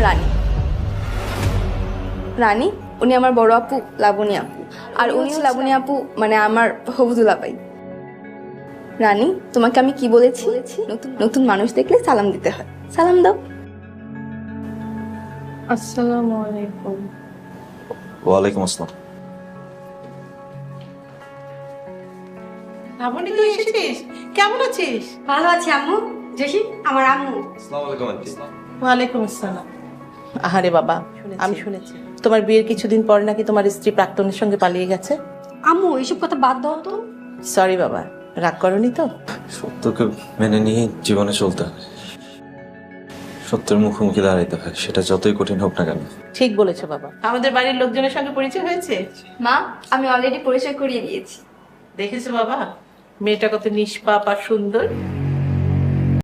রানী। রানী, উনি আমার বড় আপু লাবণী আপু, আর উনিও লাবণী আপু মানে আমার হবুদুলাভাই। রানী, তোমাকে আমি কি বলেছি? নতুন মানুষ দেখলে সালাম দিতে হয়। সালাম দাও। আসসালামু আলাইকুম। ওয়ালাইকুম আসসালাম। লাবণী, তুই এসেছিস? কেমন আছিস? ভালো আছি আম্মু। জসি আমার আম্মু। আসসালামু আলাইকুম আন্টি। ওয়ালাইকুম আসসালাম। আহারে বাবা, আমি শুনেছি তোমার বিয়ের কিছুদিন পর নাকি তোমার স্ত্রী প্রাক্তনের সঙ্গে পালিয়ে গেছে। আম্মু এইসব কথা বাদ দাও তো। সরি বাবা, রাগ করনি তো? সত্যকে মেনে নিয়ে জীবনে চলতে হয়, সত্যের মুখোমুখি দাঁড়াইতে হয়, সেটা যতই কঠিন হোক না কেন। ঠিক বলেছো বাবা। আমাদের বাড়ির লোকজনের সঙ্গে পরিচয় হয়েছে? মা, আমি অলরেডি পরিচয় করিয়ে দিয়েছি। দেখেছো বাবা, মেয়েটা কত নিষ্পাপ আর সুন্দর।